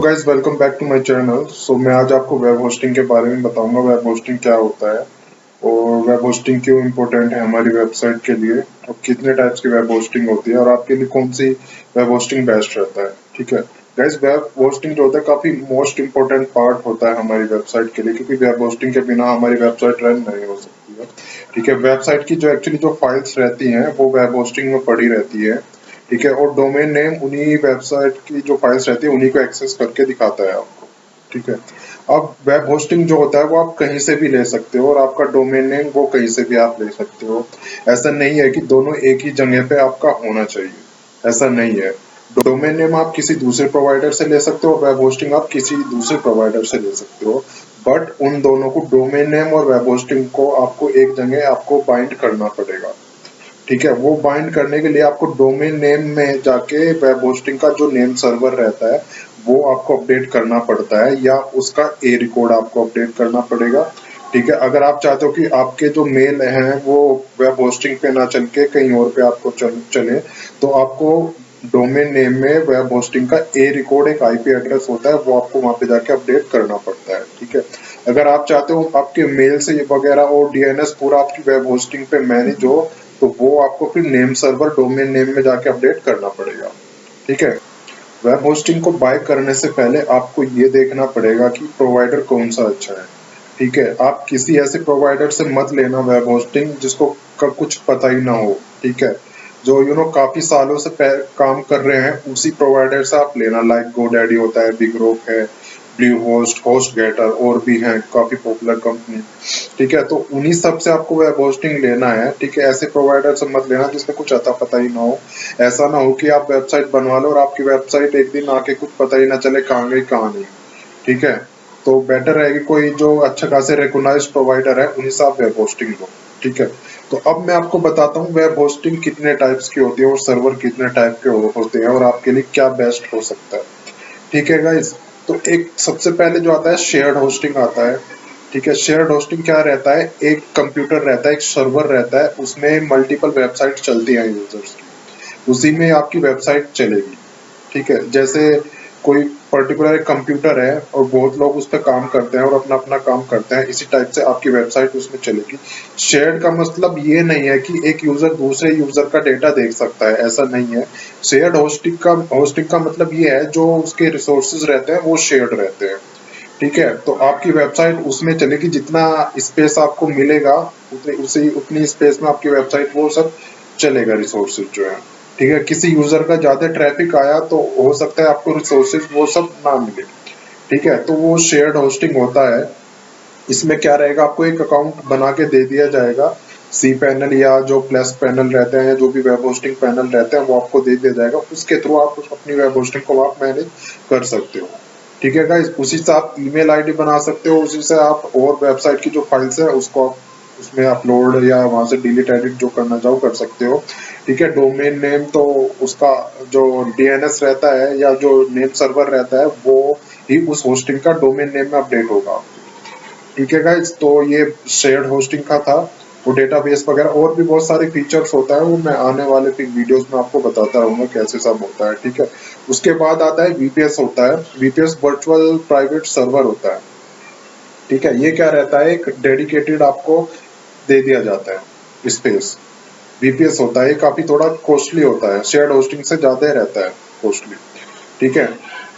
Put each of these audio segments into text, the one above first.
Guys welcome back to my channel. मैं आज आपको वेब होस्टिंग के बारे में बताऊंगा। वेब होस्टिंग क्या होता है और वेब होस्टिंग क्यों इम्पोर्टेंट है हमारी वेबसाइट के लिए, और कितने टाइप्स की वेब होस्टिंग होती है और आपके लिए कौन सी वेब होस्टिंग बेस्ट रहता है। ठीक है गाइस, वेब होस्टिंग जो होता है काफी मोस्ट इम्पोर्टेंट पार्ट होता है हमारी वेबसाइट के लिए, क्योंकि वेब होस्टिंग के बिना हमारी वेबसाइट रन नहीं हो सकती है। ठीक है, वेबसाइट की जो एक्चुअली जो फाइल्स रहती हैं वो वेब होस्टिंग में पड़ी रहती है। ठीक है, और डोमेन नेम उन्हीं वेबसाइट की जो फाइल्स रहती है उन्हीं को एक्सेस करके दिखाता है आपको। ठीक है, अब वेब होस्टिंग जो होता है वो आप कहीं से भी ले सकते हो और आपका डोमेन नेम वो कहीं से भी आप ले सकते हो। ऐसा नहीं है कि दोनों एक ही जगह पे आपका होना चाहिए, ऐसा नहीं है। डोमेन नेम आप किसी दूसरे प्रोवाइडर से ले सकते हो, वेब होस्टिंग आप किसी दूसरे प्रोवाइडर से ले सकते हो। बट उन दोनों को, डोमेन नेम और वेब होस्टिंग को, आपको एक जगह आपको बाइंड करना पड़ेगा। ठीक है, वो बाइंड करने के लिए आपको डोमेन नेम में जाके वेब होस्टिंग का जो नेम सर्वर रहता है वो आपको अपडेट करना पड़ता है, या उसका ए रिकॉर्ड आपको अपडेट करना पड़ेगा। ठीक है, अगर आप चाहते हो कि आपके जो मेल हैं वो वेब होस्टिंग पे ना चल के कहीं और पे आपको चले, तो आपको डोमेन नेम में वेब होस्टिंग का ए रिकॉर्ड, एक आईपी एड्रेस होता है, वो आपको वहां पे जाके अपडेट करना पड़ता है। ठीक है, अगर आप चाहते हो आपके मेल से ये वगैरह और डीएनएस पूरा आपकी वेब होस्टिंग पे मैनेज हो, तो वो आपको फिर नेम सर्वर डोमेन नेम में जाके अपडेट करना पड़ेगा। ठीक है, वेब होस्टिंग को बाय करने से पहले आपको ये देखना पड़ेगा कि प्रोवाइडर कौन सा अच्छा है। ठीक है, आप किसी ऐसे प्रोवाइडर से मत लेना वेब होस्टिंग जिसको का कुछ पता ही ना हो। ठीक है, जो काफी सालों से काम कर रहे हैं उसी प्रोवाइडर से आप लेना, लाइक गोडैडी होता है, बिग रॉक है, ब्लू होस्ट, होस्ट गेटर, और भी हैं काफी पॉपुलर कंपनी। ठीक है, तो उन्हीं सब से आपको वेब होस्टिंग लेना है। ठीक है, ऐसे प्रोवाइडर से मत लेना जिसमें कुछ अता पता ही ना हो। ऐसा ना हो कि आप वेबसाइट बनवा लो और आपकी वेबसाइट एक दिन आके कुछ पता ही ना चले कहाँ गई कहाँ नहीं। ठीक है, तो बेटर है कि कोई जो अच्छा खासे रिकॉग्नाइज्ड प्रोवाइडर है उन्हीं से आप वेब होस्टिंग लो। ठीक है, तो अब मैं आपको बताता हूँ वेब होस्टिंग कितने टाइप्स की होती है और सर्वर कितने टाइप के होते हैं और आपके लिए क्या बेस्ट हो सकता है। ठीक है गाइस, तो एक सबसे पहले जो आता है शेयर्ड होस्टिंग आता है। ठीक है, शेयर्ड होस्टिंग क्या रहता है, एक कंप्यूटर रहता है, एक सर्वर रहता है, उसमें मल्टीपल वेबसाइट चलती हैं यूजर्स की, उसी में आपकी वेबसाइट चलेगी। ठीक है, जैसे कोई पर्टिकुलर एक कंप्यूटर है और बहुत लोग उस पर काम करते हैं और अपना अपना काम करते हैं, इसी टाइप से आपकी वेबसाइट उसमें चलेगी। शेयर्ड का मतलब ये नहीं है कि एक यूजर दूसरे यूजर का डेटा देख सकता है, ऐसा नहीं है। शेयर्ड होस्टिंग का मतलब ये है जो उसके रिसोर्सेज रहते हैं वो शेयर्ड रहते हैं। ठीक है, तो आपकी वेबसाइट उसमें चलेगी, जितना स्पेस आपको मिलेगा उतनी स्पेस में आपकी वेबसाइट वो सब चलेगा, रिसोर्सेज जो है। ठीक है, किसी यूजर का ज्यादा ट्रैफिक आया तो हो सकता है आपको रिसोर्सेज वो सब ना मिले। ठीक है, तो वो शेयर्ड होस्टिंग होता है। इसमें क्या रहेगा, आपको एक अकाउंट बना के दे दिया जाएगा, सी पैनल या जो प्लस पैनल रहते हैं, जो भी वेब होस्टिंग पैनल रहते हैं वो आपको दे दिया जाएगा, उसके थ्रू आप अपनी वेब होस्टिंग को आप मैनेज कर सकते हो। ठीक है गाइस, उसी से आप ईमेल आईडी बना सकते हो, उसी से आप और वेबसाइट की जो फाइल्स है उसको आप उसमें अपलोड या वहां से डिलीट एडिट जो करना चाहो कर सकते हो। ठीक है, डोमेन नेम तो उसका जो डीएनएस रहता है या जो नेम सर्वर रहता है वो ही उस होस्टिंग का डोमेन नेम में अपडेट होगा। ठीक है गाइस, तो ये शेयर्ड होस्टिंग का था। वो डेटाबेस वगैरह और भी बहुत सारे फीचर्स होता है, वो मैं आने वाले फिर वीडियोस में आपको बताता रहूंगा कैसे सब होता है। ठीक है, उसके बाद आता है वीपीएस होता है। वीपीएस वर्चुअल प्राइवेट सर्वर होता है। ठीक है, ये क्या रहता है, एक डेडिकेटेड आपको दे दिया जाता है स्पेस। वीपीएस होता है, ये काफी थोड़ा कॉस्टली होता है, शेयर्ड होस्टिंग से ज्यादा रहता है कॉस्टली। ठीक है,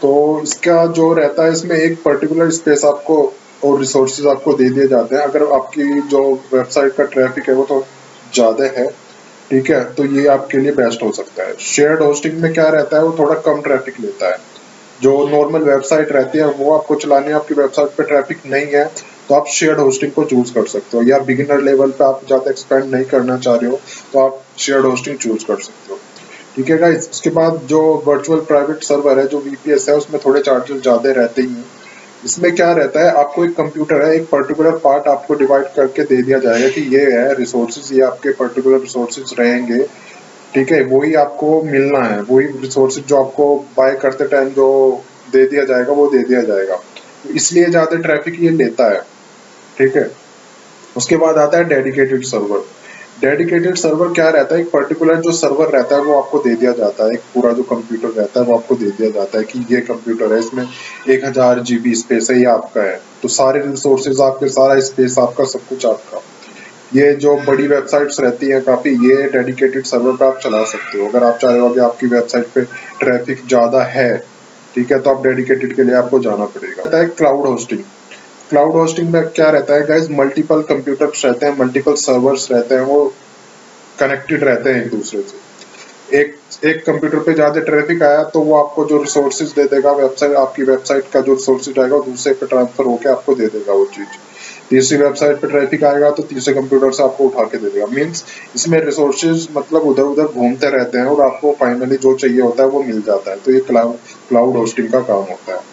तो इसका जो रहता है, इसमें एक पर्टिकुलर स्पेस आपको और रिसोर्सेज आपको दे दिए जाते हैं। अगर आपकी जो वेबसाइट का ट्रैफिक है वो तो ज़्यादा है, ठीक है, तो ये आपके लिए बेस्ट हो सकता है। शेयर्ड होस्टिंग में क्या रहता है, वो थोड़ा कम ट्रैफिक लेता है। जो नॉर्मल वेबसाइट रहती है वो आपको चलानी है, आपकी वेबसाइट पे ट्रैफिक नहीं है तो आप शेयर्ड होस्टिंग को चूज कर सकते हो, या बिगिनर लेवल पे आप ज़्यादा एक्सपेंड नहीं करना चाह रहे हो तो आप शेयर्ड होस्टिंग चूज कर सकते हो। ठीक है गाइस, उसके बाद जो वर्चुअल प्राइवेट सर्वर है, जो वीपीएस है, उसमें थोड़े चार्जेस ज़्यादा रहते ही हैं। इसमें क्या रहता है, आपको एक कंप्यूटर है, एक पर्टिकुलर पार्ट आपको डिवाइड करके दे दिया जाएगा कि ये है रिसोर्सेज, ये आपके पर्टिकुलर रिसोर्सेज रहेंगे। ठीक है, वही आपको मिलना है, वही रिसोर्सेज जो आपको बाय करते टाइम जो दे दिया जाएगा वो दे दिया जाएगा, तो इसलिए ज़्यादा ट्रैफिक ये लेता है। ठीक है, उसके बाद आता है डेडिकेटेड सर्वर। डेडिकेटेड सर्वर क्या रहता है, एक पर्टिकुलर जो सर्वर रहता है वो आपको दे दिया जाता है, एक पूरा जो कंप्यूटर रहता है वो आपको दे दिया जाता है कि ये कंप्यूटर है, इसमें 1000 GB स्पेस है, ये आपका है, तो सारे रिसोर्सेज आपके, सारा स्पेस आपका, सब कुछ आपका। ये जो बड़ी वेबसाइट्स रहती हैं काफी, ये डेडिकेटेड सर्वर पे आप चला सकते हो। अगर आप चाह रहे हो कि आपकी वेबसाइट पे ट्रैफिक ज्यादा है, ठीक है, तो आप डेडिकेटेड के लिए आपको जाना पड़ेगा। रहता है क्लाउड होस्टिंग। क्लाउड होस्टिंग में क्या रहता है गाइस, मल्टीपल कंप्यूटर्स रहते हैं, मल्टीपल सर्वर्स रहते हैं, वो कनेक्टेड रहते हैं एक दूसरे से। एक एक कंप्यूटर पे ज्यादा ट्रैफिक आया तो वो आपको जो रिसोर्सेज दे देगा, वेबसाइट, आपकी वेबसाइट का जो रिसोर्सेज आएगा वो दूसरे पे ट्रांसफर होकर आपको दे देगा वो चीज। तीसरी वेबसाइट पे ट्रैफिक आएगा तो तीसरे कंप्यूटर से आपको उठा के दे देगा। मीन्स इसमें रिसोर्सेज मतलब उधर उधर घूमते रहते हैं और आपको फाइनली जो चाहिए होता है वो मिल जाता है। तो ये क्लाउड होस्टिंग का काम होता है।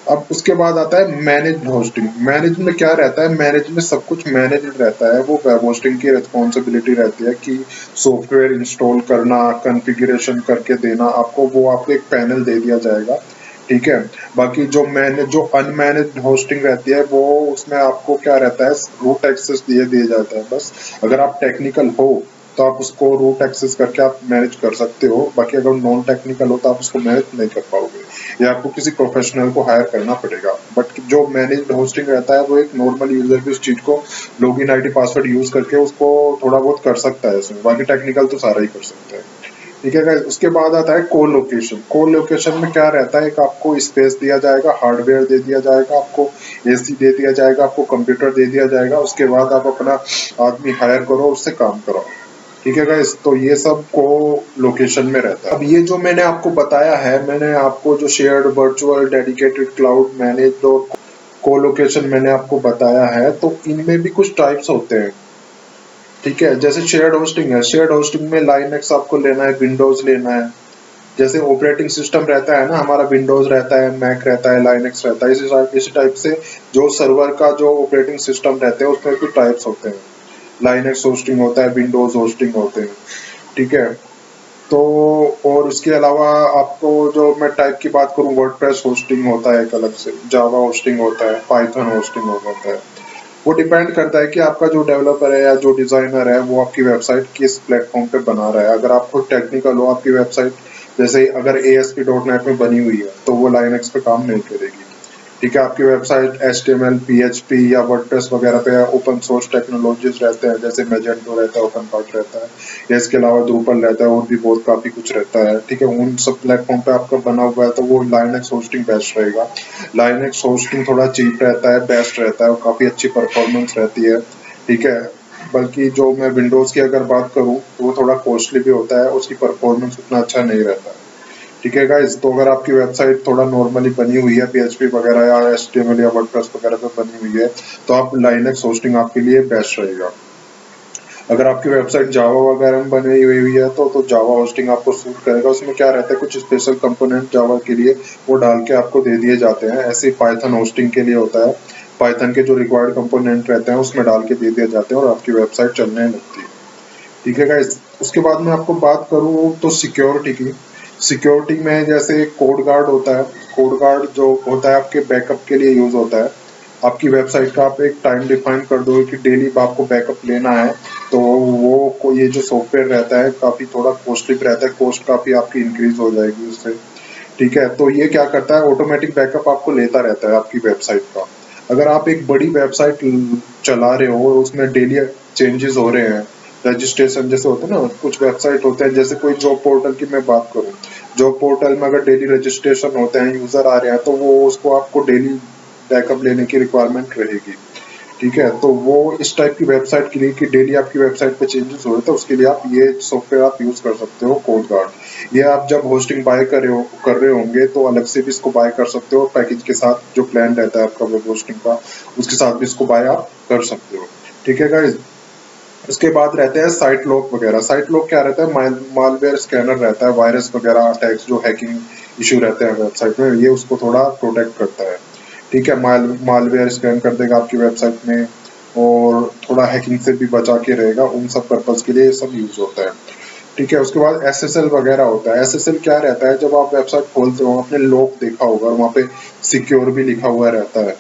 अब उसके बाद आता है मैनेज्ड होस्टिंग। मैनेज में क्या रहता है, मैनेज में सब कुछ मैनेज्ड रहता है, वो वेब होस्टिंग की रिस्पॉन्सिबिलिटी रहती है कि सॉफ्टवेयर इंस्टॉल करना, कॉन्फ़िगरेशन करके देना आपको, वो आपको एक पैनल दे दिया जाएगा, ठीक है। बाकी जो अनमैनेज्ड होस्टिंग रहती है वो, उसमें आपको क्या रहता है, रूट एक्सेस दिया जाता है बस। अगर आप टेक्निकल हो तो आप उसको रूट एक्सेस करके आप मैनेज कर सकते हो, बाकी अगर नॉन टेक्निकल हो तो आप उसको मैनेज नहीं कर पाओगे, या आपको किसी प्रोफेशनल को हायर करना पड़ेगा। बट जो मैनेज्ड होस्टिंग रहता है वो एक नॉर्मल यूजर भी उस चीज को लॉगिन आईडी पासवर्ड यूज करके उसको थोड़ा बहुत कर सकता है इसमें, बाकी टेक्निकल तो सारा ही कर सकता है, ठीक है guys। उसके बाद आता है को लोकेशन। को लोकेशन में क्या रहता है, एक आपको स्पेस दिया जाएगा, हार्डवेयर दे दिया जाएगा आपको, एसी दे दिया जाएगा आपको, कंप्यूटर दे दिया जाएगा, उसके बाद आप अपना आदमी हायर करो, उससे काम कराओ, ठीक है गाइस। तो ये सब को लोकेशन में रहता है। अब ये जो मैंने आपको बताया है, मैंने आपको जो shared, virtual, dedicated, cloud, manage और को लोकेशन मैंने आपको बताया है, तो इनमें भी कुछ टाइप्स होते हैं, ठीक है। जैसे शेयर्ड होस्टिंग है, शेयर्ड होस्टिंग में लाइनक्स आपको लेना है, विंडोज लेना है। जैसे ऑपरेटिंग सिस्टम रहता है ना हमारा, विंडोज रहता है, मैक रहता है, लाइनक्स रहता है, इसी टाइप से जो सर्वर का जो ऑपरेटिंग सिस्टम रहते हैं उसमें भी टाइप्स होते हैं। लाइनक्स होस्टिंग होता है, विंडोज होस्टिंग होते हैं, ठीक है। तो और उसके अलावा आपको जो मैं टाइप की बात करूं, वर्डप्रेस होस्टिंग होता है एक अलग से, जावा होस्टिंग होता है, पाइथन होस्टिंग होता है। वो डिपेंड करता है कि आपका जो डेवलपर है या जो डिजाइनर है वो आपकी वेबसाइट किस प्लेटफॉर्म पे बना रहा है। अगर आप खुद टेक्निकल हो, आपकी वेबसाइट जैसे अगर ASP.NET में बनी हुई है तो वो लाइनक्स पे काम नहीं करेगी, ठीक है। आपकी वेबसाइट HTML, PHP या वर्डप्रेस वगैरह पे ओपन सोर्स टेक्नोलॉजीज रहते हैं, जैसे मैजेंटो रहता है, ओपनपार्ट रहता है, या इसके अलावा द्रुपल रहता है, और भी बहुत काफी कुछ रहता है, ठीक है। उन सब प्लेटफॉर्म पे आपका बना हुआ है तो वो लाइनक्स होस्टिंग बेस्ट रहेगा। लाइनक्स होस्टिंग थोड़ा चीप रहता है, बेस्ट रहता है, और काफी अच्छी परफॉर्मेंस रहती है, ठीक है। बल्कि जो मैं विंडोज की अगर बात करूं तो वो थोड़ा कॉस्टली भी होता है, उसकी परफॉर्मेंस उतना अच्छा नहीं रहता है, ठीक है गाइस। तो अगर आपकी वेबसाइट थोड़ा नॉर्मली बनी हुई है, PHP वगैरह या HTML या वर्डप्रेस वगैरह पे बनी हुई है, तो आप लाइनक्स होस्टिंग आपके लिए बेस्ट रहेगा। अगर आपकी वेबसाइट जावा वगैरह में बनी हुई है तो जावा होस्टिंग आपको सूट करेगा। उसमें क्या रहता है, कुछ स्पेशल कंपोनेंट जावा के लिए वो डाल के आपको दे दिए जाते हैं। ऐसे पाइथन होस्टिंग के लिए होता है, पाइथन के जो रिक्वायर्ड कंपोनेंट रहते हैं उसमें डाल के दे दिए जाते हैं और आपकी वेबसाइट चलने लगती है, ठीक है गाइस। उसके बाद में आपको बात करूँ तो सिक्योरिटी की। सिक्योरिटी में जैसे कोड गार्ड होता है, कोड गार्ड जो होता है आपके बैकअप के लिए यूज होता है। आपकी वेबसाइट का आप एक टाइम डिफाइन कर दो कि डेली आपको बैकअप लेना है, तो ये जो सॉफ्टवेयर रहता है काफी थोड़ा कॉस्टली रहता है, कॉस्ट काफी आपकी इंक्रीज हो जाएगी उससे, ठीक है। तो ये क्या करता है, ऑटोमेटिक बैकअप आपको लेता रहता है आपकी वेबसाइट का। अगर आप एक बड़ी वेबसाइट चला रहे हो और उसमें डेली चेंजेस हो रहे हैं, रजिस्ट्रेशन जैसे होते हैं ना, कुछ वेबसाइट होते हैं, जैसे कोई जॉब पोर्टल की मैं बात करूं, जॉब पोर्टल में अगर डेली रजिस्ट्रेशन होते हैं, यूजर आ रहे हैं, तो वो उसको आपको डेली बैकअप लेने की रिक्वायरमेंट रहेगी, ठीक है। तो वो इस टाइप की वेबसाइट के लिए कि डेली आपकी वेबसाइट पे चेंजेस हो रहे, तो उसके लिए आप ये सॉफ्टवेयर आप यूज कर सकते हो, कोड गार्ड। ये आप जब होस्टिंग बाय कर रहे होंगे तो अलग से भी इसको बाय कर सकते हो, पैकेज के साथ जो प्लान रहता है आपका वेब होस्टिंग का, उसके साथ भी इसको बाय आप कर सकते हो, ठीक है गाइज। उसके बाद रहते हैं साइट लॉक वगैरह। साइट लॉक क्या रहता है, मालवेयर स्कैनर रहता है, वायरस वगैरह अटैक्स जो हैकिंग इशू रहते हैं वेबसाइट में, ये उसको थोड़ा प्रोटेक्ट करता है, ठीक है। मालवेयर स्कैन कर देगा आपकी वेबसाइट में और थोड़ा हैकिंग से भी बचा के रहेगा, उन सब पर्पज के लिए ये सब यूज होता है, ठीक है। उसके बाद SSL वगैरह होता है। SSL क्या रहता है, जब आप वेबसाइट खोलते हो आपने लॉक देखा होगा और वहाँ पे सिक्योर भी लिखा हुआ रहता है,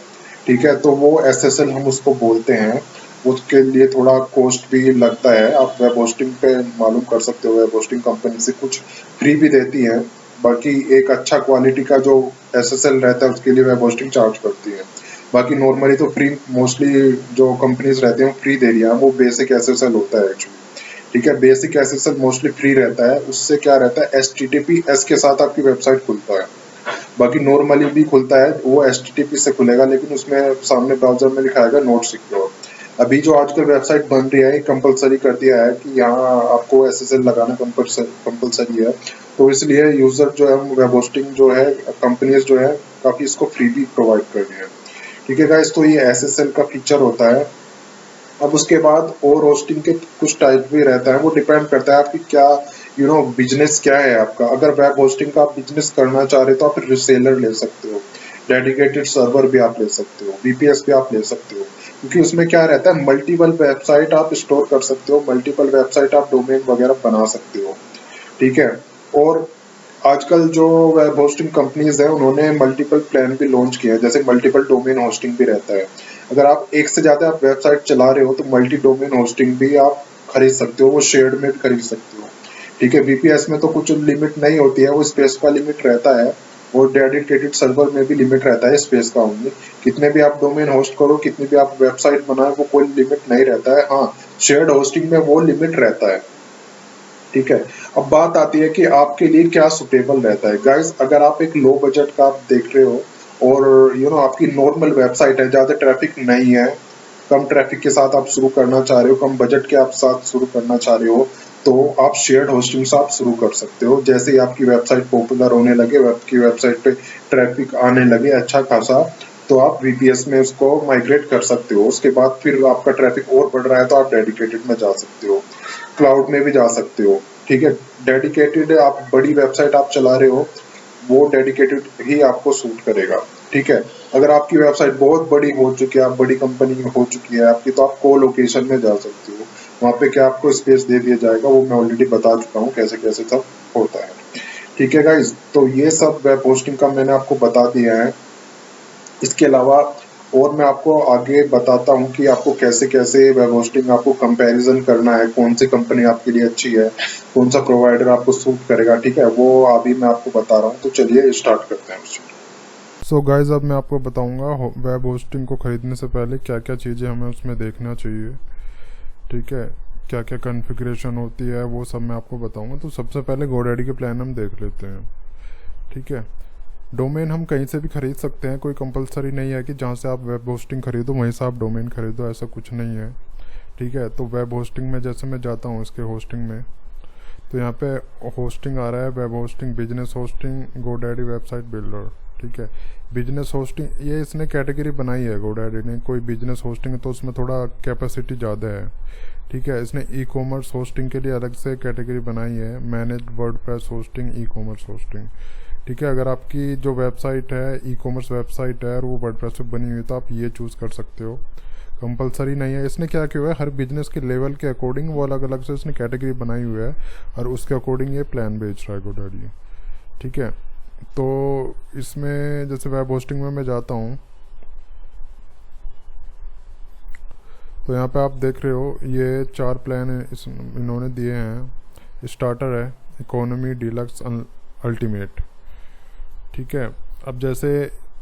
ठीक है। तो वो SSL हम उसको बोलते हैं। उसके लिए थोड़ा कॉस्ट भी लगता है। आप वेब होस्टिंग पे मालूम कर सकते हो, वेब होस्टिंग कंपनी से कुछ फ्री भी देती है, बाकी एक अच्छा क्वालिटी का जो एसएसएल रहता है उसके लिए वेब होस्टिंग चार्ज करती है। बाकी नॉर्मली तो फ्री, मोस्टली जो कंपनीज रहते हैं फ्री दे रही है, वो बेसिक एसएसएल होता है एक्चुअली। ठीक है, बेसिक एसएसएल मोस्टली फ्री रहता है। उससे क्या रहता है, HTTPS के साथ आपकी वेबसाइट खुलता है। बाकी नॉर्मली भी खुलता है, वो HTTP से खुलेगा, लेकिन उसमें सामने ब्राउजर में लिखा आएगा नॉट सिक्योर। अभी जो आजकल वेबसाइट बन रही है, कंपलसरी कर दिया है कि यहाँ आपको एसएसएल लगाना कंपलसरी है। तो इसलिए यूजर जो है, वेब होस्टिंग जो है, कंपनीज जो है काफी इसको फ्री भी प्रोवाइड कर रही है। ठीक है गाइस, तो ये एसएसएल का फीचर होता है। अब उसके बाद और होस्टिंग के कुछ टाइप भी रहता है, वो डिपेंड करता है आपकी क्या बिजनेस क्या है आपका। अगर वेब होस्टिंग का आप बिजनेस करना चाह रहे हो तो आप रिसेलर ले सकते हो, डेडिकेटेड सर्वर भी आप ले सकते हो, VPS भी आप ले सकते हो, क्योंकि उसमें क्या रहता है, मल्टीपल वेबसाइट आप स्टोर कर सकते हो, मल्टीपल वेबसाइट आप डोमेन वगैरह बना सकते हो। ठीक है, और आजकल जो वेब होस्टिंग कंपनीज हैं उन्होंने मल्टीपल प्लान भी लॉन्च किया है, जैसे मल्टीपल डोमेन होस्टिंग भी रहता है। अगर आप एक से ज्यादा आप वेबसाइट चला रहे हो तो मल्टी डोमेन होस्टिंग भी आप खरीद सकते हो, वो शेयर्ड में भी खरीद सकते हो। ठीक है, VPS में तो कुछ लिमिट नहीं होती है, वो स्पेस का लिमिट रहता है, और डेडिकेटेड सर्वर में भी लिमिट रहता है स्पेस का ओनली। कितने भी आप डोमेन होस्ट करो, कितनी भी आप वेबसाइट बनाए, वो कोई लिमिट नहीं रहता है। हाँ, शेयर्ड होस्टिंग में वो लिमिट रहता है। ठीक है, अब बात आती है कि आपके लिए क्या सुटेबल रहता है। गाइस, अगर आप एक लो बजट का आप देख रहे हो और आपकी नॉर्मल वेबसाइट है, ज़्यादा ट्रैफिक नहीं है, कम ट्रैफिक के साथ आप शुरू करना चाह रहे हो, कम बजट के आप साथ शुरू करना चाह रहे हो, तो आप शेयर्ड होस्टिंग से आप शुरू कर सकते हो। जैसे ही आपकी वेबसाइट पॉपुलर होने लगे, आपकी वेबसाइट पे ट्रैफिक आने लगे अच्छा खासा, तो आप VPS में उसको माइग्रेट कर सकते हो। उसके बाद फिर आपका ट्रैफिक और बढ़ रहा है तो आप डेडिकेटेड में जा सकते हो, क्लाउड में भी जा सकते हो। ठीक है, डेडिकेटेड आप बड़ी वेबसाइट आप चला रहे हो, वो डेडिकेटेड ही आपको सूट करेगा। ठीक है, अगर आपकी वेबसाइट बहुत बड़ी हो चुकी है, आप बड़ी कंपनी हो चुकी है आपकी, तो आप को लोकेशन में जा सकते हो। वहाँ पे क्या आपको स्पेस दे दिया जाएगा, वो मैं ऑलरेडी बता चुका हूँ कैसे कैसे सब होता है। ठीक है गाइज, तो ये सब वेब होस्टिंग का मैंने आपको बता दिया है। इसके अलावा और मैं आपको आगे बताता हूँ कि आपको कैसे कैसे वेब होस्टिंग आपको कंपैरिजन करना है, कौन सी कंपनी आपके लिए अच्छी है, कौन सा प्रोवाइडर आपको सूट करेगा। ठीक है, वो अभी मैं आपको बता रहा हूँ, तो चलिए स्टार्ट करते हैं उस चीज़। सो गाइज, अब मैं आपको बताऊंगा वेब होस्टिंग को ख़रीदने से पहले क्या क्या चीज़ें हमें उसमें देखना चाहिए। ठीक है, क्या क्या कॉन्फ़िगरेशन होती है वो सब मैं आपको बताऊंगा। तो सबसे पहले GoDaddy के प्लान हम देख लेते हैं। ठीक है, डोमेन हम कहीं से भी ख़रीद सकते हैं, कोई कंपलसरी नहीं है कि जहाँ से आप वेब होस्टिंग खरीदो वहीं से आप डोमेन खरीदो, ऐसा कुछ नहीं है। ठीक है, तो वेब होस्टिंग में जैसे मैं जाता हूँ इसके होस्टिंग में, तो यहाँ पे होस्टिंग आ रहा है, web hosting, business hosting, GoDaddy website builder. ठीक है, बिजनेस होस्टिंग ये इसने कैटेगरी बनाई है GoDaddy ने, कोई बिजनेस होस्टिंग है तो उसमें थोड़ा कैपेसिटी ज़्यादा है। ठीक है, इसने ई कॉमर्स होस्टिंग के लिए अलग से कैटेगरी बनाई है, manage WordPress hosting, e commerce hosting. ठीक है, अगर आपकी जो वेबसाइट है ई कॉमर्स वेबसाइट है और वो वर्डप्रेस पे बनी हुई है तो आप ये चूज़ कर सकते हो, कंपलसरी नहीं है। इसने क्या किया है, हर बिजनेस के लेवल के अकॉर्डिंग वो अलग अलग से इसने कैटेगरी बनाई हुई है और उसके अकॉर्डिंग ये प्लान बेच रहा है GoDaddy। ठीक है, तो इसमें जैसे वेब होस्टिंग में मैं जाता हूँ तो यहाँ पे आप देख रहे हो ये 4 प्लान इन्होंने दिए हैं। स्टार्टर है, इकोनॉमी, डीलक्स, अल्टीमेट। ठीक है, अब जैसे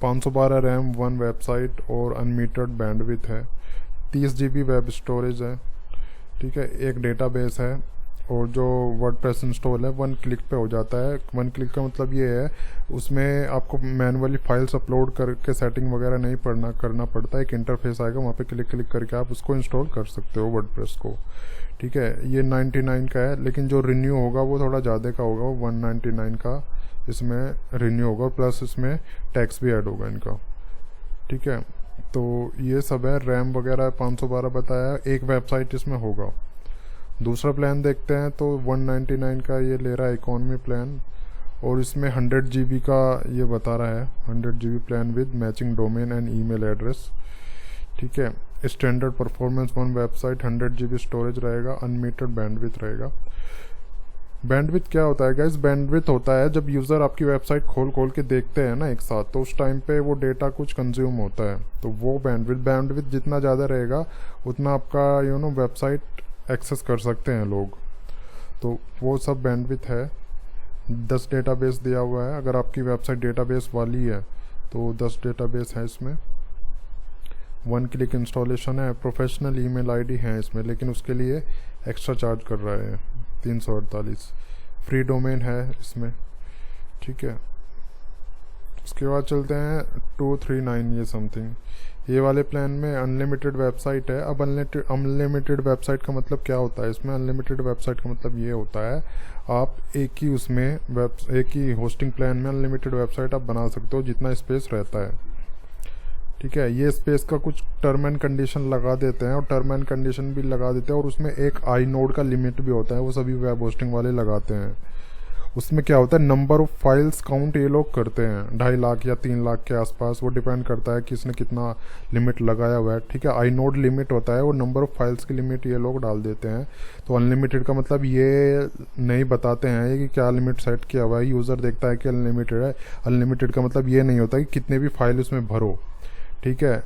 512 रैम, 1 वेबसाइट और अनमीटर्ड बैंडविड्थ है, 30 GB वेब स्टोरेज है। ठीक है, एक डेटाबेस है, और जो वर्डप्रेस इंस्टॉल है 1 क्लिक पे हो जाता है। 1 क्लिक का मतलब ये है उसमें आपको मैनुअली फाइल्स अपलोड करके सेटिंग वगैरह नहीं करना पड़ता है। एक इंटरफेस आएगा, वहाँ पे क्लिक करके आप उसको इंस्टॉल कर सकते हो वर्डप्रेस को। ठीक है, ये 99 का है, लेकिन जो रिन्यू होगा वो थोड़ा ज़्यादा का होगा, वो 199 का इसमें रिन्यू होगा, प्लस इसमें टैक्स भी ऐड होगा इनका। ठीक है, तो ये सब है। रैम वगैरह 512 बताया, एक वेबसाइट इसमें होगा। दूसरा प्लान देखते हैं तो 199 का ये ले रहा है इकोनॉमी प्लान, और इसमें 100 GB का ये बता रहा है, 100 GB plan with matching domain and email address. ठीक है, standard performance 1 website, 100 GB storage रहेगा, अनमीटर्ड बैंडविड्थ रहेगा। बैंडविड्थ क्या होता है गाइस? बैंडविड्थ होता है जब यूज़र आपकी वेबसाइट खोल के देखते हैं ना एक साथ, तो उस टाइम पे वो डेटा कुछ कंज्यूम होता है, तो वो बैंडविड्थ जितना ज़्यादा रहेगा उतना आपका वेबसाइट एक्सेस कर सकते हैं लोग, तो वो सब बैंडविड्थ है। 10 डेटाबेस दिया हुआ है, अगर आपकी वेबसाइट डेटाबेस वाली है तो 10 डेटाबेस है इसमें। 1 क्लिक इंस्टॉलेशन है, प्रोफेशनल ईमेल आईडी है इसमें, लेकिन उसके लिए एक्स्ट्रा चार्ज कर रहा है 348। फ्री डोमेन है इसमें, ठीक है। उसके बाद चलते हैं 239 ये समथिंग, ये वाले प्लान में अनलिमिटेड वेबसाइट है। अब अनलिमिटेड वेबसाइट का मतलब क्या होता है? इसमें अनलिमिटेड वेबसाइट का मतलब ये होता है आप एक ही होस्टिंग प्लान में अनलिमिटेड वेबसाइट आप बना सकते हो जितना स्पेस रहता है, ठीक है। ये स्पेस का कुछ टर्म एंड कंडीशन लगा देते हैं, और टर्म एंड कंडीशन भी लगा देते हैं, और उसमें एक आई नोड का लिमिट भी होता है, वो सभी वेब होस्टिंग वाले लगाते हैं। उसमें क्या होता है, नंबर ऑफ फाइल्स काउंट ये लोग करते हैं 2.5 लाख या 3 लाख के आसपास, वो डिपेंड करता है कि इसने कितना लिमिट लगाया हुआ है, ठीक है। आई नोड लिमिट होता है, वो नंबर ऑफ फाइल्स की लिमिट ये लोग डाल देते हैं। तो अनलिमिटेड का मतलब ये नहीं बताते हैं कि क्या लिमिट सेट किया हुआ है, यूज़र देखता है कि अनलिमिटेड है। अनलिमिटेड का मतलब ये नहीं होता कि कितने भी फाइल उसमें भरो, ठीक है।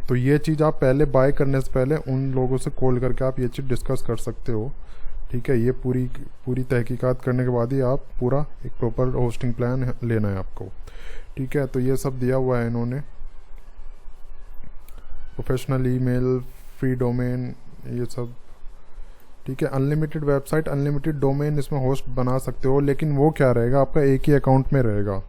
तो ये चीज़ आप पहले बाय करने से पहले उन लोगों से कॉल करके आप ये चीज़ डिस्कस कर सकते हो, ठीक है। ये पूरी तहकीकात करने के बाद ही आप पूरा एक प्रॉपर होस्टिंग प्लान लेना है आपको, ठीक है। तो ये सब दिया हुआ है इन्होंने, प्रोफेशनल ईमेल, फ्री डोमेन, ये सब, ठीक है। अनलिमिटेड वेबसाइट, अनलिमिटेड डोमेन इसमें होस्ट बना सकते हो, लेकिन वो क्या रहेगा, आपका एक ही अकाउंट में रहेगा।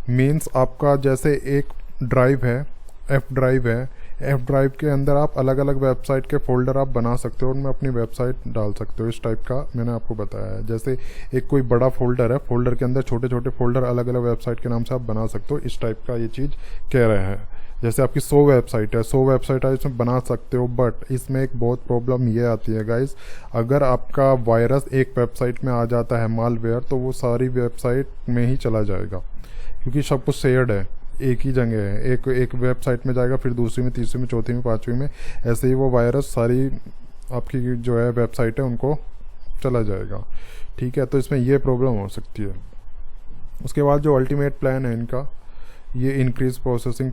मीन्स आपका जैसे एक ड्राइव है, एफ ड्राइव है, एफ ड्राइव के अंदर आप अलग अलग वेबसाइट के फोल्डर आप बना सकते हो और उनमें अपनी वेबसाइट डाल सकते हो। इस टाइप का मैंने आपको बताया है। जैसे एक कोई बड़ा फोल्डर है, फोल्डर के अंदर छोटे छोटे फोल्डर अलग अलग वेबसाइट के नाम से आप बना सकते हो, इस टाइप का ये चीज़ कह रहे हैं। जैसे आपकी 100 वेबसाइट है, 100 वेबसाइट है, इसमें बना सकते हो, बट इसमें एक बहुत प्रॉब्लम ये आती है गाइस, अगर आपका वायरस एक वेबसाइट में आ जाता है, मालवेयर, तो वो सारी वेबसाइट में ही चला जाएगा, क्योंकि सब कुछ शेयर्ड है, एक ही जगह है, एक वेबसाइट में जाएगा, फिर दूसरी में, तीसरी में, चौथी में, पांचवी में, ऐसे ही वो वायरस सारी आपकी जो है वेबसाइट है उनको चला जाएगा, ठीक है। तो इसमें ये प्रॉब्लम हो सकती है। उसके बाद जो अल्टीमेट प्लान है इनका, ये इंक्रीज प्रोसेसिंग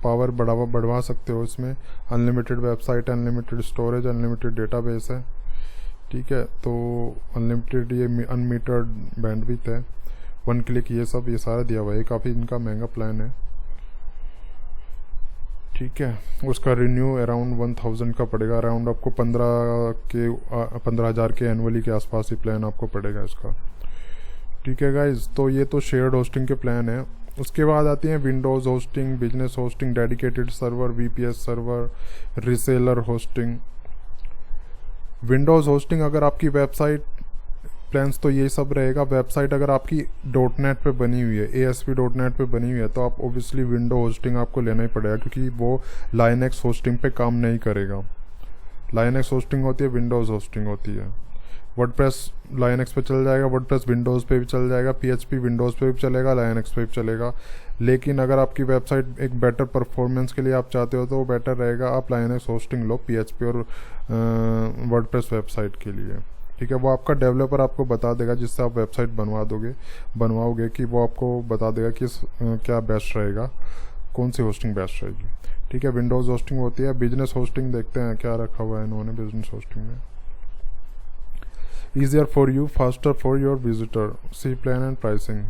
पावर बढ़वा सकते हो इसमें। Unlimited website, unlimited storage, unlimited database है, ठीक है। तो अनलिमिटेड ये अनमीटर्ड बैंडविड्थ है, 1 क्लिक, ये सब ये सारा दिया हुआ है। काफ़ी इनका महंगा प्लान है, ठीक है। उसका रिन्यू अराउंड 1000 का पड़ेगा, अराउंड आपको 15,000 के एनुअली के आसपास ही प्लान आपको पड़ेगा इसका, ठीक है गाइज। तो ये तो शेयर्ड होस्टिंग के प्लान है। उसके बाद आती हैं Windows hosting, business hosting, dedicated server, VPS server, reseller hosting. Windows hosting, अगर आपकी वेबसाइट प्लान्स तो ये सब रहेगा। वेबसाइट अगर आपकी .NET पे बनी हुई है, ASP.NET पे बनी हुई है, तो आप ओबियसली विंडो होस्टिंग आपको लेना ही पड़ेगा, क्योंकि वो लाइनक्स होस्टिंग पे काम नहीं करेगा। लाइनक्स होस्टिंग होती है, विंडोज़ होस्टिंग होती है। वर्डप्रेस लाइनक्स पे चल जाएगा, वर्डप्रेस विंडोज़ पे भी चल जाएगा, PHP विंडोज़ पे भी चलेगा, लाइनक्स पे भी चलेगा। लेकिन अगर आपकी वेबसाइट एक बेटर परफॉर्मेंस के लिए आप चाहते हो, तो वो बेटर रहेगा आप लाइनक्स होस्टिंग लो PHP और वर्डप्रेस वेबसाइट के लिए, ठीक है। वो आपका डेवलपर आपको बता देगा, जिससे आप वेबसाइट बनवाओगे कि वो आपको बता देगा कि क्या बेस्ट रहेगा, कौन सी होस्टिंग बेस्ट रहेगी, ठीक है। विंडोज़ होस्टिंग होती है। बिजनेस होस्टिंग देखते हैं क्या रखा हुआ है इन्होंने बिजनेस होस्टिंग में। Easier for you, faster for your visitor, see plan and pricing.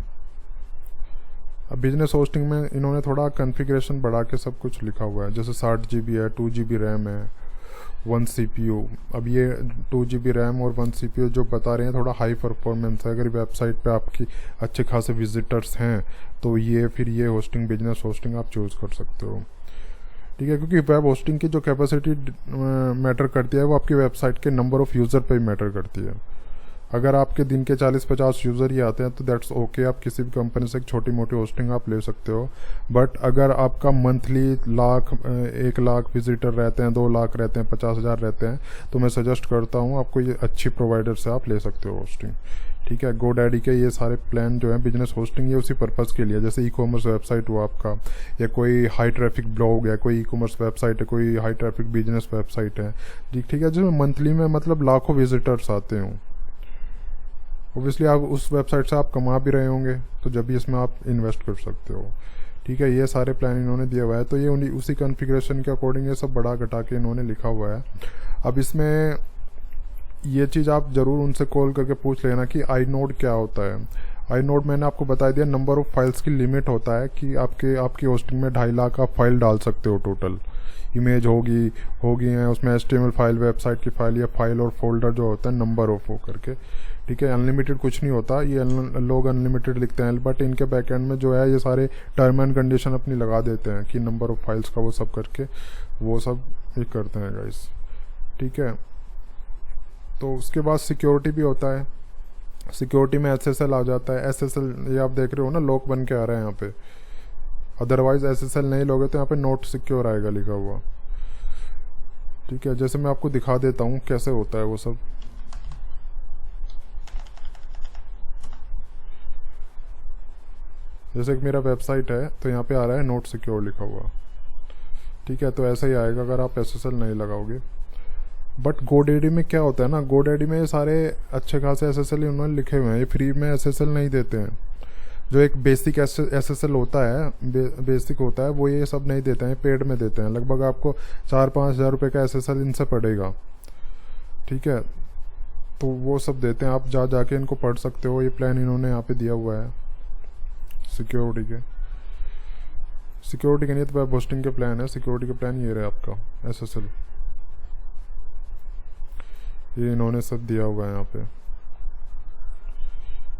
अब बिजनेस होस्टिंग में इन्होंने थोड़ा कॉन्फ़िगरेशन बढ़ा के सब कुछ लिखा हुआ है, जैसे 60 GB है, 2 GB रैम है, 1 CPU। अब ये 2 GB रैम और 1 CPU जो बता रहे हैं थोड़ा हाई परफॉर्मेंस है। अगर वेबसाइट पे आपकी अच्छे खासे विजिटर्स हैं तो फिर ये होस्टिंग, बिजनेस होस्टिंग आप चूज़ कर सकते हो, ठीक है। क्योंकि वेब होस्टिंग की जो कैपेसिटी मैटर करती है, वो आपकी वेबसाइट के नंबर ऑफ़ यूज़र पे मैटर करती है। अगर आपके दिन के 40-50 यूज़र ही आते हैं तो दैट्स ओके, आप किसी भी कंपनी से एक छोटी मोटी होस्टिंग आप ले सकते हो। बट अगर आपका मंथली 1 लाख विजिटर रहते हैं, 2 लाख रहते हैं, 50,000 रहते हैं, तो मैं सजेस्ट करता हूँ आपको ये अच्छी प्रोवाइडर से आप ले सकते हो होस्टिंग, ठीक है। GoDaddy के ये सारे प्लान जो है बिजनेस होस्टिंग, ये उसी पर्पज़ के लिए, जैसे ई-कॉमर्स वेबसाइट हुआ आपका, या कोई हाई ट्रैफिक ब्लॉग है, कोई ई-कॉमर्स वेबसाइट है, कोई हाई ट्रैफिक बिजनेस वेबसाइट है, ठीक है, जिसमें मंथली में मतलब लाखों विजिटर्स आते हों, ओबियसली आप उस वेबसाइट से आप कमा भी रहे होंगे, तो जब भी इसमें आप इन्वेस्ट कर सकते हो। ठीक है, ये सारे प्लान इन्होंने दिया हुआ है, तो ये उसी कॉन्फ़िगरेशन के अकॉर्डिंग ये सब बढ़ा घटा के इन्होंने लिखा हुआ है। अब इसमें ये चीज़ आप ज़रूर उनसे कॉल करके पूछ लेना कि आई नोड क्या होता है। आई नोड मैंने आपको बता दिया, नंबर ऑफ़ फाइल्स की लिमिट होता है कि आपकी होस्टिंग में 2.5 लाख आप फाइल डाल सकते हो टोटल। इमेज होगी हैं उसमें, HTML फाइल, वेबसाइट की फाइल, या फाइल और फोल्डर जो होता है नंबर ऑफ हो करके। ठीक है, अनलिमिटेड कुछ नहीं होता, ये लोग अनलिमिटेड लिखते हैं, बट इनके बैकएंड में जो है ये सारे टर्म एंड कंडीशन अपनी लगा देते हैं कि नंबर ऑफ फाइल्स का वो सब करके वो सब ये करते हैं गाइस। ठीक है, तो उसके बाद सिक्योरिटी भी होता है। सिक्योरिटी में SSL आ जाता है। SSL ये आप देख रहे हो ना, लॉक बन के आ रहा है यहाँ पे, अदरवाइज SSL नहीं लोगे तो यहाँ पे नॉट सिक्योर आएगा लिखा हुआ। ठीक है, जैसे मैं आपको दिखा देता हूँ कैसे होता है वो सब। जैसे कि मेरा वेबसाइट है तो यहाँ पे आ रहा है नॉट सिक्योर लिखा हुआ। ठीक है, तो ऐसा ही आएगा अगर आप SSL नहीं लगाओगे। बट GoDaddy में क्या होता है ना, GoDaddy में ये सारे अच्छे खासे SSL ही उन्होंने लिखे हुए हैं, ये फ्री में SSL नहीं देते हैं। जो एक बेसिक SSL होता है, बेसिक होता है, वो ये सब नहीं देते हैं, पेड में देते हैं। लगभग आपको 4-5 हज़ार रुपये का SSL इनसे पड़ेगा। ठीक है, तो वो सब देते हैं, आप जाके इनको पढ़ सकते हो। ये प्लान इन्होंने यहाँ पे दिया हुआ है सिक्योरिटी के नहीं, तो वेब होस्टिंग के प्लान है। सिक्योरिटी के प्लान ये रहे आपका SSL, ये इन्होंने सब दिया हुआ है यहाँ पे।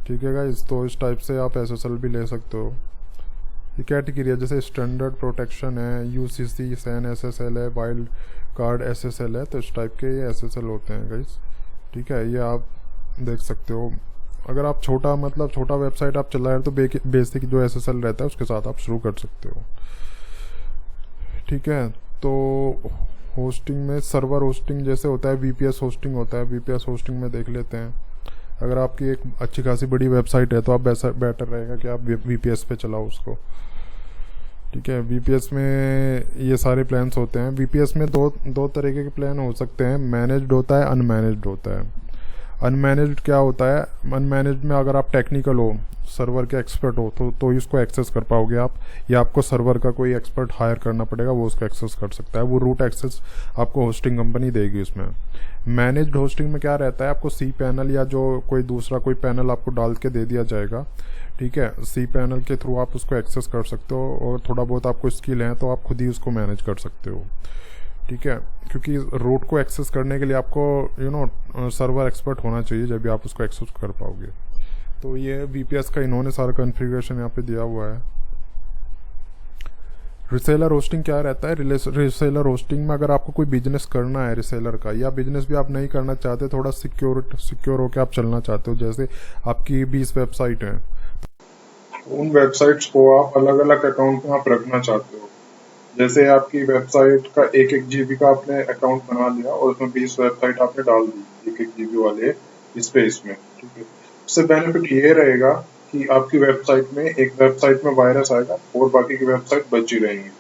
ठीक है गाइस, तो इस टाइप से आप SSL भी ले सकते हो। ये कैटेगरी है, जैसे स्टैंडर्ड प्रोटेक्शन है, UCC SAN SSL है, वाइल्ड कार्ड SSL है, तो इस टाइप के ये SSL होते हैं गाइस। ठीक है, ये आप देख सकते हो। अगर आप छोटा वेबसाइट आप चला रहे हो तो बेसिक जो SSL रहता है उसके साथ आप शुरू कर सकते हो। ठीक है, तो होस्टिंग में सर्वर होस्टिंग जैसे होता है, VPS होस्टिंग होता है। VPS होस्टिंग में देख लेते हैं। अगर आपकी एक अच्छी खासी बड़ी वेबसाइट है तो आप बेटर रहेगा कि आप VPS पे चलाओ उसको। ठीक है, VPS में ये सारे प्लान्स होते हैं। VPS में दो तरीके के प्लान हो सकते हैं, मैनेज्ड होता है, अनमैनेज्ड होता है। अनमैनेज्ड क्या होता है, अनमैनेज्ड में अगर आप टेक्निकल हो, सर्वर के एक्सपर्ट हो तो इसको एक्सेस कर पाओगे आप, या आपको सर्वर का कोई एक्सपर्ट हायर करना पड़ेगा, वो उसको एक्सेस कर सकता है। वो रूट एक्सेस आपको होस्टिंग कंपनी देगी उसमें। मैनेज्ड होस्टिंग में क्या रहता है, आपको cPanel या जो कोई पैनल आपको डाल के दे दिया जाएगा। ठीक है, cPanel के थ्रू आप उसको एक्सेस कर सकते हो, और थोड़ा बहुत आपको स्किल है तो आप खुद ही उसको मैनेज कर सकते हो। ठीक है, क्योंकि रूट को एक्सेस करने के लिए आपको सर्वर एक्सपर्ट होना चाहिए, जब भी आप उसको एक्सेस कर पाओगे। तो ये VPS का इन्होंने सारा कॉन्फ़िगरेशन यहाँ पे दिया हुआ है। रिसेलर होस्टिंग क्या रहता है, रिसेलर होस्टिंग में अगर आपको कोई बिजनेस करना है रिसेलर का, या बिजनेस भी आप नहीं करना चाहते, थोड़ा सिक्योर होकर आप चलना चाहते हो, जैसे आपकी 20 वेबसाइट हैं, उन वेबसाइट्स को आप अलग अलग अकाउंट में आप रखना चाहते हो। जैसे आपकी वेबसाइट का 1-1 GB का आपने अकाउंट बना लिया और उसमें 20 वेबसाइट आपने डाल दी 1-1 GB वाले स्पेस में। ठीक है, उससे बेनिफिट ये रहेगा कि आपकी वेबसाइट में एक वेबसाइट में वायरस आएगा और बाकी की वेबसाइट बची रहेंगी।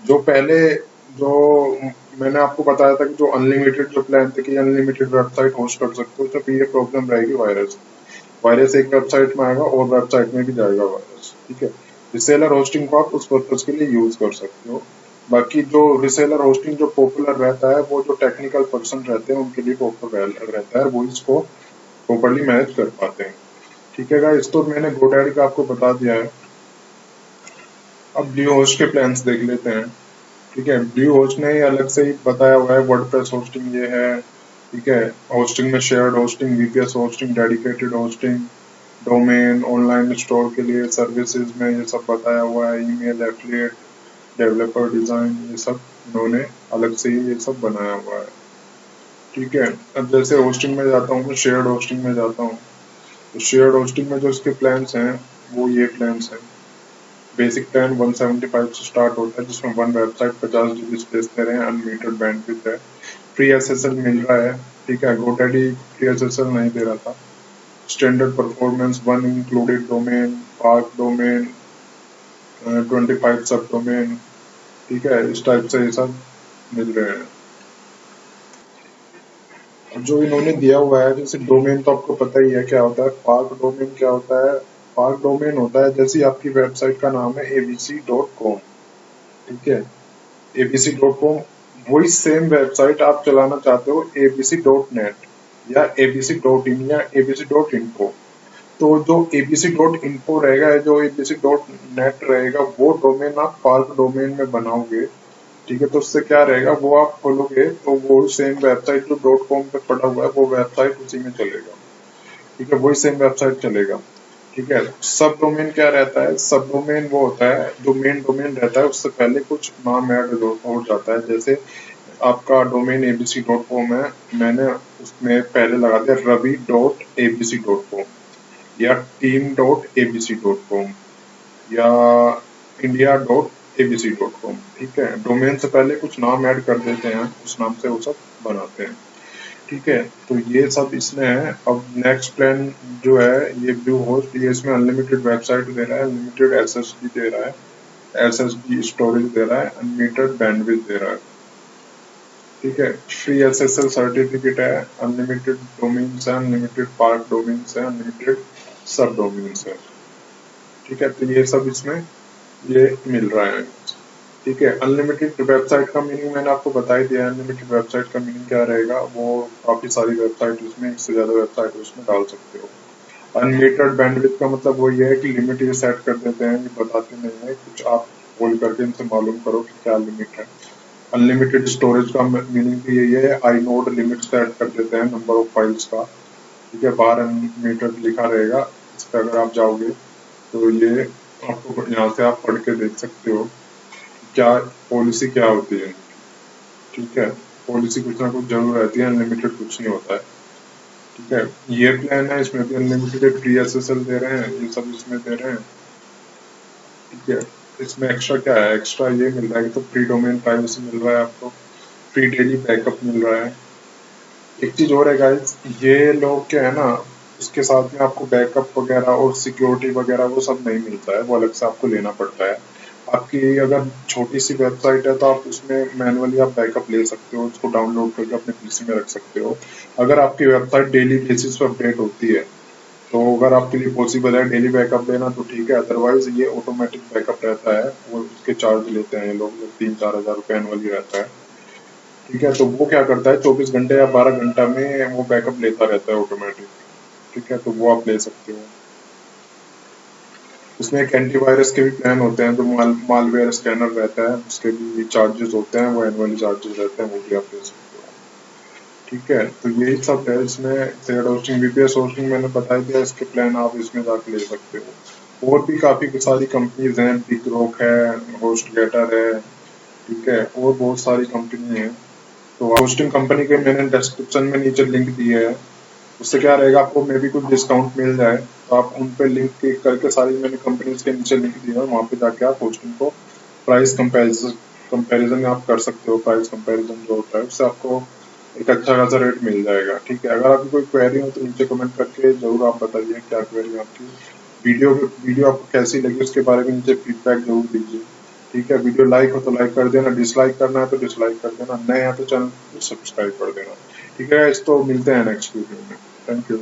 जो मैंने आपको बताया था कि जो अनलिमिटेड जो प्लान थे कि अनलिमिटेड वेबसाइट होस्ट कर सकते हो, तो ये प्रॉब्लम रहेगी वायरस एक वेबसाइट में आएगा और वेबसाइट में भी जाएगा वायरस। ठीक है, रिसेलर होस्टिंग को आप उस पर्पज के लिए यूज कर सकते हो। बाकी जो रिसेलर होस्टिंग जो पॉपुलर रहता है, वो जो टेक्निकल पर्सन रहते हैं उनके लिए पॉपुलर रहता है, वो इसको प्रॉपर्ली मैनेज कर पाते हैं। ठीक है गाइस, तो मैंने GoDaddy का आपको बता दिया है। अब ब्लूहोस्ट के प्लान्स देख लेते हैं। ठीक है, ब्लूहोस्ट ने अलग से ही बताया हुआ है, वर्डप्रेस होस्टिंग ये है। ठीक है, होस्टिंग में shared hosting, VPS hosting, dedicated hosting, domain, online store के लिए सर्विसेज में ये सब बताया हुआ है, ईमेल, एफिलिएट, डेवलपर डिजाइन, ये सब इन्होंने अलग से ही ये सब बनाया हुआ है। ठीक है, अब जैसे होस्टिंग में जाता हूँ, मैं शेयर्ड होस्टिंग में जाता हूँ, तो शेयर्ड होस्टिंग में जो इसके प्लान्स हैं वो ये प्लान्स हैं। बेसिक प्लान 175 से स्टार्ट होता है, जिसमें 1 वेबसाइट 50 GB स्पेस दे रहे हैं, अनलिमिटेड बैंडविड्थ है, फ्री SSL मिल रहा है। ठीक है, GoDaddy फ्री SSL नहीं दे रहा था। Standard performance 1 included domain, park domain, 25 सब डोमेन। ठीक है, इस टाइप से ये सब मिल रहे हैं। जो इन्होंने दिया हुआ है, जैसे डोमेन तो आपको पता ही है क्या होता है। पार्क डोमेन क्या होता है? पार्क डोमेन होता है जैसे आपकी वेबसाइट का नाम है abc.com, ठीक है। abc.com, वही सेम वेबसाइट आप चलाना चाहते हो abc.net या abc.in या abc.info, तो जो abc.info रहेगा, जो abc.net रहेगा, वो डोमेन आप पार्क डोमेन में बनाओगे, ठीक है। तो उससे क्या रहेगा, वो आप खोलोगे तो वो सेम वेबसाइट जो .com पे पड़ा हुआ है वो वेबसाइट उसी में चलेगा, ठीक है, वही सेम वेबसाइट चलेगा, ठीक है। सब डोमेन क्या रहता है? सब डोमेन वो होता है जो मेन डोमेन रहता है उससे पहले कुछ नाम ऐड हो जाता है। जैसे आपका डोमेन abc.com है, मैंने उसमें पहले लगा दिया ravi.abc.com या team.abc.com या india.abc.com, ठीक है। डोमेन से पहले कुछ नाम ऐड कर देते हैं, उस नाम से वो सब बनाते हैं, ठीक है। तो ये सब इसमें है। अब नेक्स्ट प्लान जो है ये ब्लू होस्ट, ये इसमें अनलिमिटेड वेबसाइट दे रहा है, अनलिमिटेड एसएसडी दे रहा है, एसएसडी स्टोरेज दे रहा है, अनलिमिटेड बैंडविड्थ दे रहा है, ठीक है। फ्री एसएसएल सर्टिफिकेट है, अनलिमिटेड डोमेन्स है, अनलिमिटेड पार्क डोमेन्स है, अनलिमिटेड सब डोमेन्स है, ठीक है। तो ये सब इसमें ये मिल रहा है, ठीक है। अनलिमिटेड वेबसाइट का मीनिंग मैंने आपको बता ही दिया है। अनलिमिटेड वेबसाइट का मीनिंग क्या रहेगा, वो काफी सारी वेबसाइट उसमें, एक से ज्यादा वेबसाइट उसमें डाल सकते हो। अनलिमिटेड बैंडविड्थ का मतलब वो ये है कि लिमिट ये सेट कर देते हैं, ये बताते नहीं है कुछ, आप कॉल करके इनसे मालूम करो कि क्या लिमिट है। अनलिमिटेड स्टोरेज का मीनिंग भी यही है, आई नोड लिमिट सेट कर देते हैं नंबर ऑफ फाइल्स का, ठीक है। बाहर अनलिमिटेड लिखा रहेगा, इस पर अगर आप जाओगे तो ये आपको यहाँ से आप पढ़ के देख सकते हो क्या पॉलिसी क्या होती है, ठीक है। पॉलिसी कुछ ना कुछ जरूर रहती है, अनलिमिटेड कुछ नहीं होता है, ठीक है। ये प्लान है, इसमें भी अनलिमिटेड फ्री एसएसएल दे रहे हैं, ये सब इसमें दे रहे हैं, ठीक है। इसमें एक्स्ट्रा क्या है? एक्स्ट्रा ये मिल रहा है कि तो फ्री डोमेन प्राइवेसी मिल रहा है आपको, फ्री डेली बैकअप मिल रहा है। एक चीज और है गाइस, ये लोग क्या है ना, इसके साथ में आपको बैकअप वगैरह और सिक्योरिटी वगैरह वो सब नहीं मिलता है, वो अलग से आपको लेना पड़ता है। आपकी अगर छोटी सी वेबसाइट है तो आप उसमें मैनुअली आप बैकअप ले सकते हो, उसको डाउनलोड करके अपने पीसी में रख सकते हो। अगर आपकी वेबसाइट डेली बेसिस पर अपडेट होती है तो अगर आपके लिए पॉसिबल है डेली बैकअप लेना तो ठीक है, अदरवाइज ये ऑटोमेटिक बैकअप रहता है, वो उसके चार्ज लेते हैं ये लोग, 3-4 हज़ार रुपये एनुअली रहता है, ठीक है। तो वो क्या करता है, 24 घंटे या 12 घंटा में वो बैकअप लेता रहता है ऑटोमेटिक, ठीक है। तो वो आप ले सकते हो। उसमें एक एंटीवायरस के भी प्लान होते हैं, जो मालवेयर स्कैनर रहता है उसके भी चार्जेस होते हैं, वो एनुअली चार्जेस रहते हैं, वो भी आप ले सकते हो, ठीक है। तो यही सब है इसमें। थ्रेड होस्टिंग, वीपीएस होस्टिंग मैंने बता दिया, इसके प्लान आप इसमें जाके ले सकते हो। और भी काफी सारी कंपनीज हैं, बिग रॉक है, होस्ट गेटर है, ठीक है, और बहुत सारी कंपनी है। तो होस्टिंग कंपनी के मैंने डिस्क्रिप्शन में नीचे लिंक दिए है, उससे क्या रहेगा, आपको मे भी कुछ डिस्काउंट मिल जाए, तो आप उन पे लिंक क्लिक करके, सारी मैंने कंपनीज के नीचे लिंक दिया है, वहाँ पे जाके आप होस्टिंग को प्राइस कंपैरिजन आप कर सकते हो। प्राइस कंपैरिजन जो होता है उससे आपको एक अच्छा खासा रेट मिल जाएगा, ठीक है। अगर आपकी कोई क्वेरी हो तो नीचे कमेंट करके जरूर आप बताइए क्या क्वेरी है आपकी। वीडियो आपको कैसी लगी उसके बारे में नीचे फीडबैक जरूर दीजिए, ठीक है। वीडियो लाइक हो तो लाइक कर देना, डिसलाइक करना है तो डिसलाइक कर देना, नए हैं तो चैनल को सब्सक्राइब कर देना, ठीक है। इस तो मिलते हैं नेक्स्ट वीडियो में। Thank you.